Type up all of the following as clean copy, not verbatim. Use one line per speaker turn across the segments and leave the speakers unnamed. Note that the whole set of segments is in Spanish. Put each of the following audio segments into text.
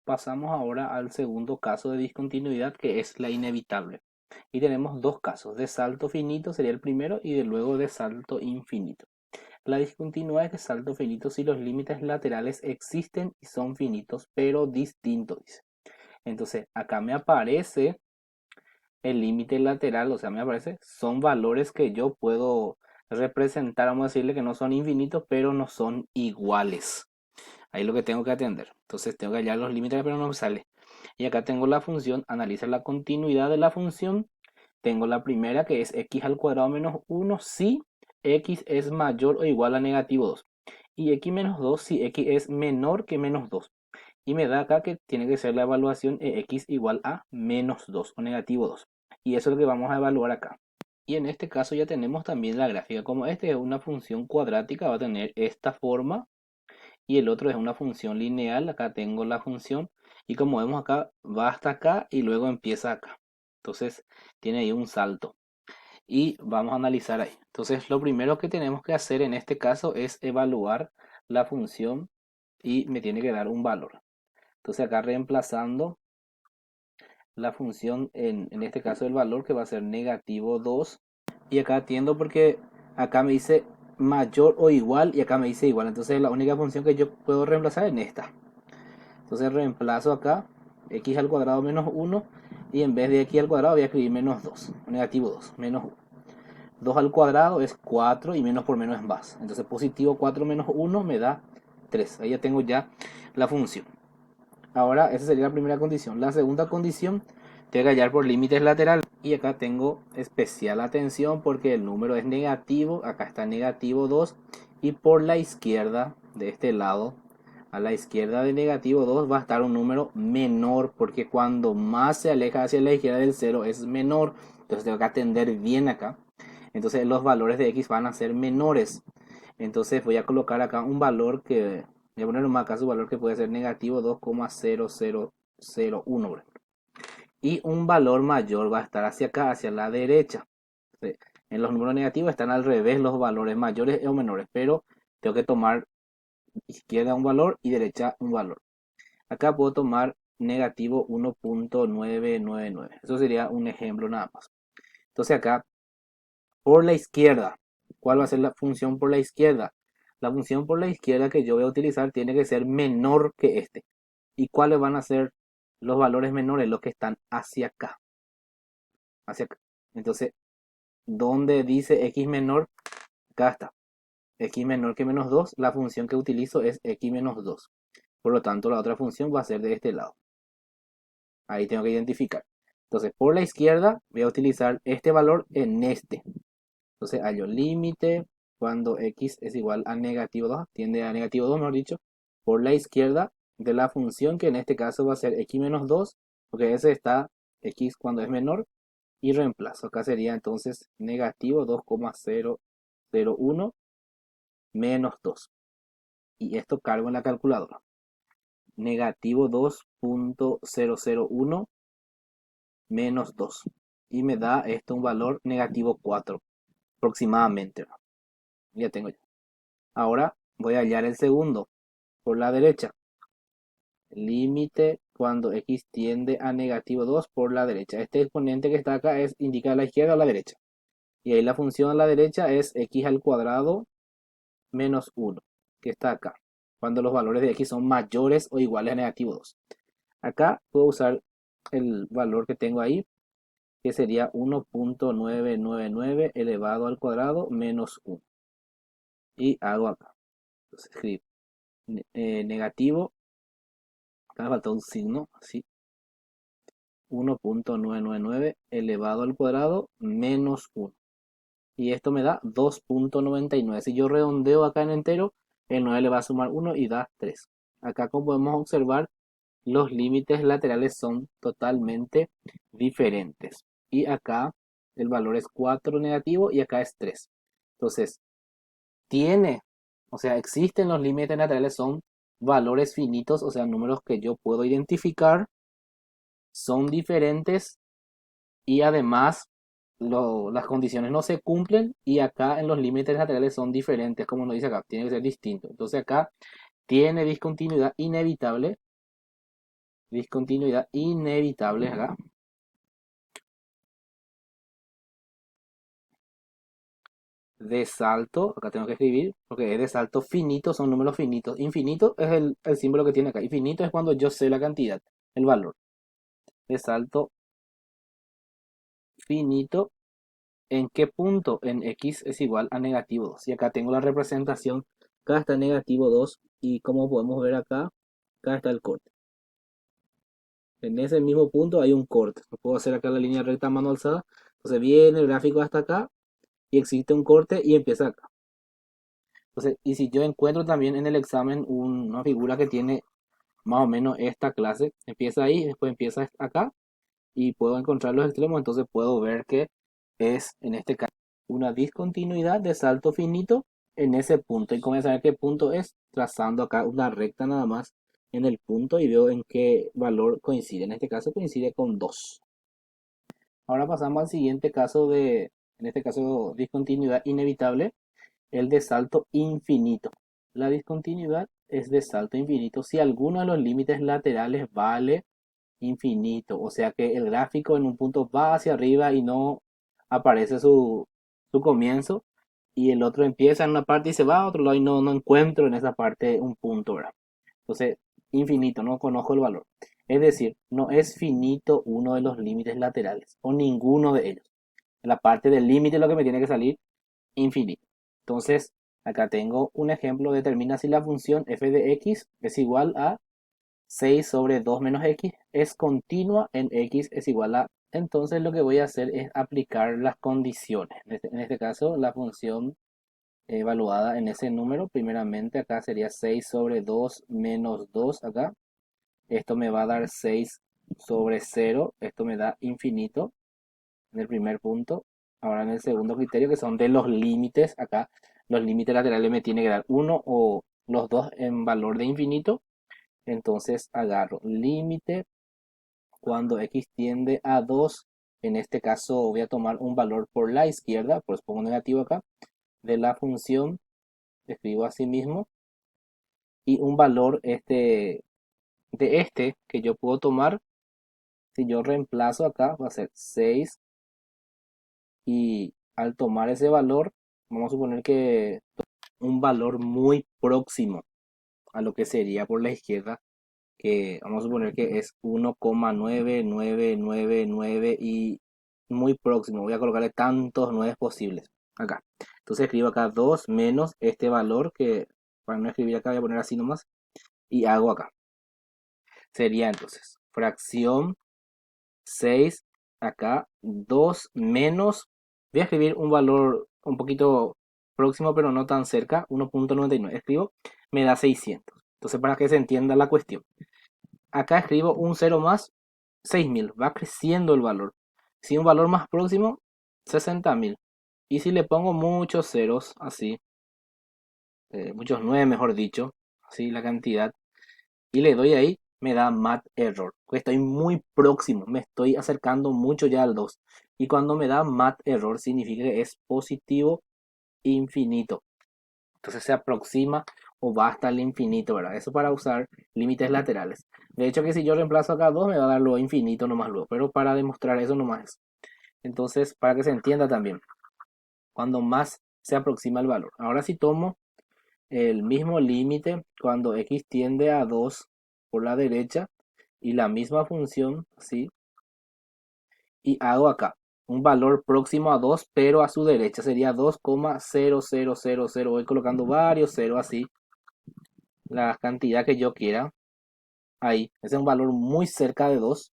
Pasamos ahora al segundo caso de discontinuidad, que es la inevitable. Y tenemos dos casos, de salto finito sería el primero y de luego de salto infinito. La discontinuidad es de salto finito si los límites laterales existen y son finitos, pero distintos, dice. Entonces, acá me aparece el límite lateral, o sea, me aparece, son valores que yo puedo representar, vamos a decirle que no son infinitos, pero no son iguales. Ahí es lo que tengo que atender. Entonces tengo que hallar los límites, pero no me sale. Y acá tengo la función, analiza la continuidad de la función. Tengo la primera que es x al cuadrado menos 1 si x es mayor o igual a negativo 2. Y x menos 2 si x es menor que menos 2. Y me da acá que tiene que ser la evaluación de x igual a menos 2 o negativo 2. Y eso es lo que vamos a evaluar acá. Y en este caso ya tenemos también la gráfica. Como este es una función cuadrática, va a tener esta forma y el otro es una función lineal. Acá tengo la función y como vemos acá va hasta acá y luego empieza acá. Entonces tiene ahí un salto y vamos a analizar ahí. Entonces lo primero que tenemos que hacer en este caso es evaluar la función y me tiene que dar un valor. Entonces acá reemplazando la función en este caso el valor que va a ser negativo 2 y acá atiendo porque acá me dice mayor o igual y acá me dice igual. Entonces la única función que yo puedo reemplazar es en esta. Entonces reemplazo acá x al cuadrado menos 1 y en vez de x al cuadrado voy a escribir menos 2, negativo 2, menos 1. 2 al cuadrado es 4 y menos por menos es más. Entonces positivo 4 menos 1 me da 3. Ahí ya tengo ya la función. Ahora esa sería la primera condición. La segunda condición, tengo que hallar por límites laterales. Y acá tengo especial atención porque el número es negativo. Acá está negativo 2. Y por la izquierda, de este lado, a la izquierda de negativo 2 va a estar un número menor. Porque cuando más se aleja hacia la izquierda del 0 es menor. Entonces tengo que atender bien acá. Entonces los valores de x van a ser menores. Entonces voy a colocar acá un valor que, voy a poner un acá su valor que puede ser negativo 2,0001. Y un valor mayor va a estar hacia acá, hacia la derecha. En los números negativos están al revés los valores mayores o menores, pero tengo que tomar izquierda un valor y derecha un valor. Acá puedo tomar negativo 1,999. Eso sería un ejemplo nada más. Entonces acá, por la izquierda, ¿cuál va a ser la función por la izquierda? La función por la izquierda que yo voy a utilizar tiene que ser menor que este. ¿Y cuáles van a ser los valores menores? Los que están hacia acá. Hacia acá. Entonces, ¿dónde dice x menor? Acá está. X menor que menos 2. La función que utilizo es x menos 2. Por lo tanto, la otra función va a ser de este lado. Ahí tengo que identificar. Entonces, por la izquierda voy a utilizar este valor en este. Entonces, hallo límite cuando x es igual a negativo 2, tiende a negativo 2, mejor dicho, por la izquierda de la función que en este caso va a ser x menos 2, porque ese está x cuando es menor, y reemplazo. Acá sería entonces negativo 2,001 menos 2. Y esto cargo en la calculadora. Negativo 2,001 menos 2. Y me da esto un valor negativo 4 aproximadamente. Ya tengo ya. Ahora voy a hallar el segundo por la derecha. Límite cuando x tiende a negativo 2 por la derecha. Este exponente que está acá indica a la izquierda o a la derecha. Y ahí la función a la derecha es x al cuadrado menos 1, que está acá. Cuando los valores de x son mayores o iguales a negativo 2. Acá puedo usar el valor que tengo ahí, que sería 1,999 elevado al cuadrado menos 1. Y hago acá. Entonces escribo negativo, acá me falta un signo, así, 1,999 elevado al cuadrado menos 1. Y esto me da 2,99. Si yo redondeo acá en entero, el 9 le va a sumar 1 y da 3. Acá como podemos observar, los límites laterales son totalmente diferentes. Y acá el valor es 4 negativo y acá es 3. Entonces, tiene, o sea, existen los límites laterales, son valores finitos, o sea, números que yo puedo identificar, son diferentes y además las condiciones no se cumplen y acá en los límites laterales son diferentes, como nos dice acá, tiene que ser distinto. Entonces acá tiene discontinuidad inevitable discontinuidad inevitable acá. De salto, acá tengo que escribir, porque es de salto finito, son números finitos. Infinito es el símbolo que tiene acá. Infinito es cuando yo sé la cantidad, el valor. De salto finito, ¿en qué punto? En x es igual a negativo 2. Y acá tengo la representación, acá está negativo 2 y como podemos ver acá está el corte. En ese mismo punto hay un corte. No puedo hacer acá la línea recta a mano alzada. Entonces viene el gráfico hasta acá y existe un corte y empieza acá. Entonces, y si yo encuentro también en el examen una figura que tiene más o menos esta clase, empieza ahí, después empieza acá y puedo encontrar los extremos, entonces puedo ver que es en este caso una discontinuidad de salto finito en ese punto. Y como ya saber qué punto es, trazando acá una recta nada más en el punto y veo en qué valor coincide. En este caso coincide con 2. Ahora pasamos al siguiente caso en este caso, discontinuidad inevitable, el de salto infinito. La discontinuidad es de salto infinito si alguno de los límites laterales vale infinito, o sea que el gráfico en un punto va hacia arriba y no aparece su comienzo, y el otro empieza en una parte y se va a otro lado y no encuentro en esa parte un punto, ¿verdad? Entonces, infinito, no conozco el valor. Es decir, no es finito uno de los límites laterales o ninguno de ellos. En la parte del límite es lo que me tiene que salir infinito. Entonces, acá tengo un ejemplo, determina si la función f de x es igual a 6 sobre 2 menos x es continua en x es igual a... Entonces lo que voy a hacer es aplicar las condiciones. En este caso, la función evaluada en ese número, primeramente acá sería 6 sobre 2 menos 2 acá. Esto me va a dar 6 sobre 0. Esto me da infinito en el primer punto. Ahora en el segundo criterio, que son de los límites, acá los límites laterales me tiene que dar uno o los dos en valor de infinito. Entonces agarro límite cuando x tiende a 2. En este caso voy a tomar un valor por la izquierda, pues pongo negativo acá, de la función, escribo así mismo, y un valor de este que yo puedo tomar, si yo reemplazo acá, va a ser 6, y al tomar ese valor, vamos a suponer que un valor muy próximo a lo que sería por la izquierda, que vamos a suponer que es 1,9999 y muy próximo. Voy a colocarle tantos 9 posibles acá. Entonces escribo acá 2 menos este valor, que para no escribir acá voy a poner así nomás, y hago acá. Sería entonces fracción 6 acá, 2 menos, voy a escribir un valor un poquito próximo pero no tan cerca, 1,99. Escribo, me da 600. Entonces, para que se entienda la cuestión, acá escribo un 0 más, 6.000, va creciendo el valor. Si un valor más próximo, 60.000. Y si le pongo muchos ceros, así, muchos 9 mejor dicho, así la cantidad, y le doy ahí, me da mat error. Estoy muy próximo, me estoy acercando mucho ya al 2. Y cuando me da mat error significa que es positivo infinito. Entonces se aproxima o va hasta el infinito, ¿verdad? Eso para usar límites laterales. De hecho que si yo reemplazo acá 2 me va a dar lo infinito nomás luego, pero para demostrar eso nomás. Entonces, para que se entienda también, cuando más se aproxima el valor. Ahora si tomo el mismo límite cuando x tiende a 2 por la derecha y la misma función, ¿sí? Y hago acá un valor próximo a 2 pero a su derecha sería 2,0000. Voy colocando varios ceros así, la cantidad que yo quiera. Ahí, ese es un valor muy cerca de 2,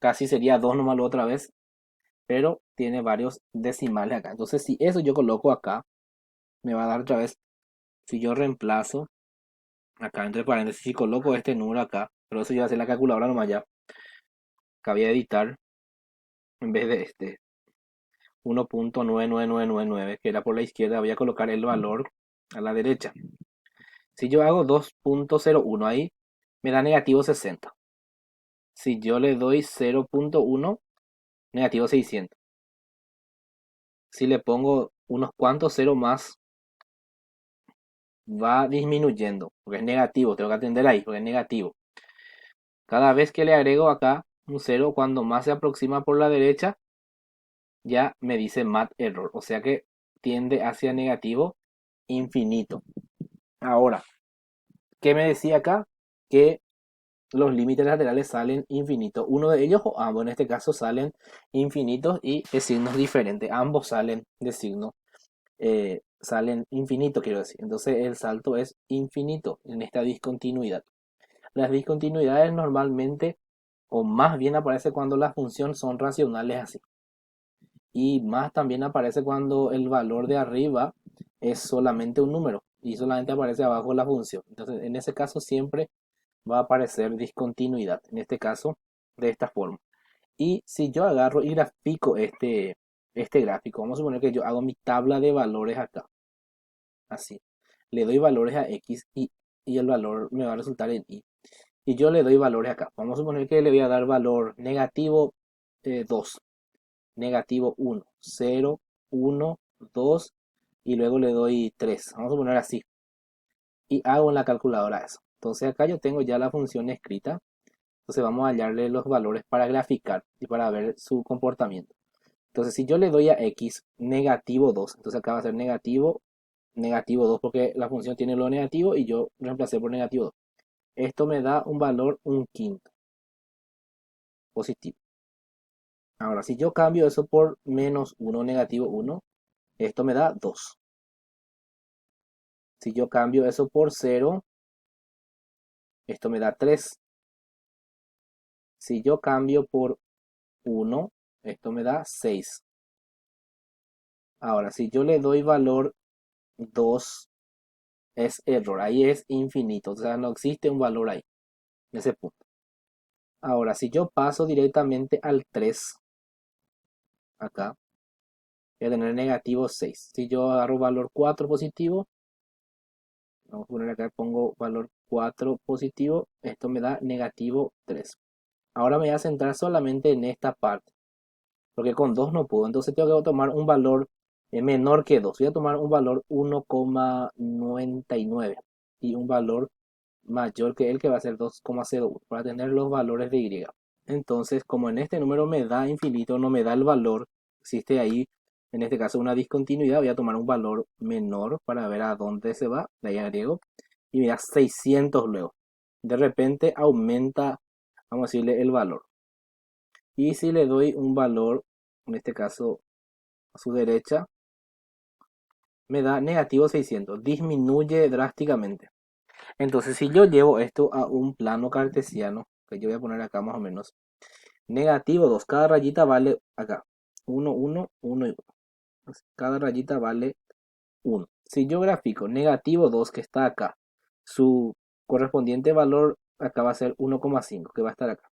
casi sería 2 nomás la otra vez, pero tiene varios decimales acá. Entonces, si eso yo coloco acá, me va a dar otra vez, si yo reemplazo acá entre paréntesis y coloco este número acá, pero eso yo voy a hacer la calculadora nomás ya, acá voy a editar, en vez de este 1,99999 que era por la izquierda, voy a colocar el valor a la derecha. Si yo hago 2,01 ahí, me da negativo 60. Si yo le doy 0,1, negativo 600. Si le pongo unos cuantos ceros más, va disminuyendo, porque es negativo, tengo que atender ahí, porque es negativo. Cada vez que le agrego acá un cero, cuando más se aproxima por la derecha, ya me dice mat error, o sea que tiende hacia negativo infinito. Ahora, ¿qué me decía acá? Que los límites laterales salen infinitos. Uno de ellos, o ambos en este caso, salen infinitos y de signos diferentes. Ambos salen de signo, salen infinitos, quiero decir. Entonces el salto es infinito en esta discontinuidad. Las discontinuidades normalmente, o más bien aparece cuando las funciones son racionales así. Y más también aparece cuando el valor de arriba es solamente un número y solamente aparece abajo la función. Entonces en ese caso siempre va a aparecer discontinuidad, en este caso de esta forma. Y si yo agarro y grafico este gráfico, vamos a suponer que yo hago mi tabla de valores acá, así. Le doy valores a X y el valor me va a resultar en Y. Y yo le doy valores acá. Vamos a suponer que le voy a dar valor negativo 2, negativo 1, 0, 1, 2 y luego le doy 3. Vamos a poner así. Y hago en la calculadora eso. Entonces acá yo tengo ya la función escrita. Entonces vamos a hallarle los valores para graficar y para ver su comportamiento. Entonces si yo le doy a x negativo 2, entonces acá va a ser negativo, negativo 2 porque la función tiene lo negativo y yo reemplacé por negativo 2. Esto me da un valor un quinto positivo. Ahora si yo cambio eso por menos 1 negativo 1, esto me da 2. Si yo cambio eso por 0, esto me da 3. Si yo cambio por 1, esto me da 6. Ahora si yo le doy valor 2, es error, ahí es infinito, o sea, no existe un valor ahí, en ese punto. Ahora, si yo paso directamente al 3, acá, voy a tener negativo 6. Si yo agarro valor 4 positivo, vamos a poner acá, pongo valor 4 positivo, esto me da negativo 3. Ahora me voy a centrar solamente en esta parte, porque con 2 no puedo, entonces tengo que tomar un valor menor que 2. Voy a tomar un valor 1,99 y un valor mayor que el que va a ser 2,01 para tener los valores de y. Entonces, como en este número me da infinito, no me da el valor, existe ahí, en este caso una discontinuidad, voy a tomar un valor menor para ver a dónde se va, de ahí agrego, y mira 600 luego. De repente aumenta, vamos a decirle, el valor. Y si le doy un valor, en este caso a su derecha, me da negativo 600, disminuye drásticamente. Entonces, si yo llevo esto a un plano cartesiano, que yo voy a poner acá más o menos, negativo 2, cada rayita vale acá, 1, 1, 1 y 1. Cada rayita vale 1. Si yo grafico negativo 2 que está acá, su correspondiente valor acá va a ser 1,5 que va a estar acá.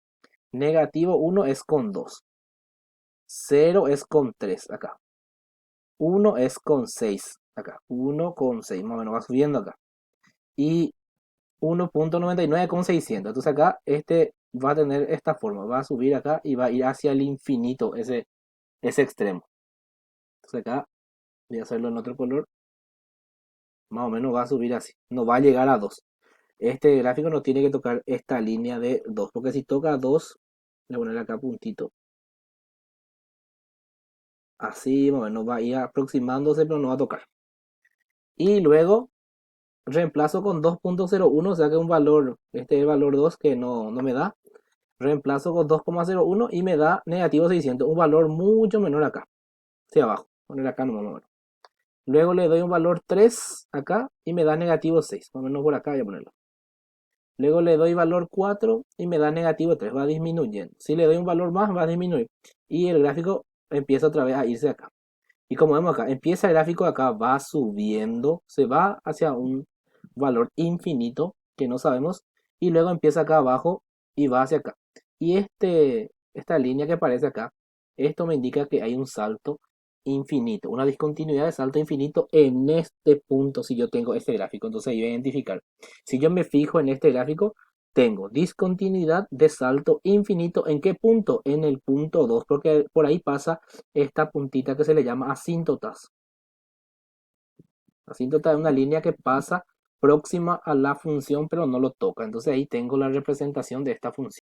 Negativo 1 es con 2. 0 es con 3 acá. 1 es con 6 acá. 1 con 6, más o menos va subiendo acá. Y 1,99 con 600. Entonces acá este va a tener esta forma, va a subir acá y va a ir hacia el infinito ese extremo. Entonces acá voy a hacerlo en otro color, más o menos va a subir así, no va a llegar a 2. Este gráfico no tiene que tocar esta línea de 2, porque si toca 2, le voy a poner acá puntito. Así más o menos va a ir aproximándose, pero no va a tocar. Y luego reemplazo con 2,01, o sea que un valor, este es el valor 2 que no me da. Reemplazo con 2,01 y me da negativo 600, un valor mucho menor acá, hacia abajo. Poner acá no. Luego le doy un valor 3 acá y me da negativo 6, más o menos por acá voy a ponerlo. Luego le doy valor 4 y me da negativo 3, va disminuyendo. Si le doy un valor más, va a disminuir. Y el gráfico empieza otra vez a irse acá. Y como vemos acá, empieza el gráfico acá, va subiendo, se va hacia un valor infinito que no sabemos. Y luego empieza acá abajo y va hacia acá. Y esta línea que aparece acá, esto me indica que hay un salto infinito, una discontinuidad de salto infinito en este punto si yo tengo este gráfico. Entonces yo voy a identificar. Si yo me fijo en este gráfico, tengo discontinuidad de salto infinito. ¿En qué punto? En el punto 2, porque por ahí pasa esta puntita que se le llama asíntotas. Asíntota es una línea que pasa próxima a la función, pero no lo toca. Entonces ahí tengo la representación de esta función.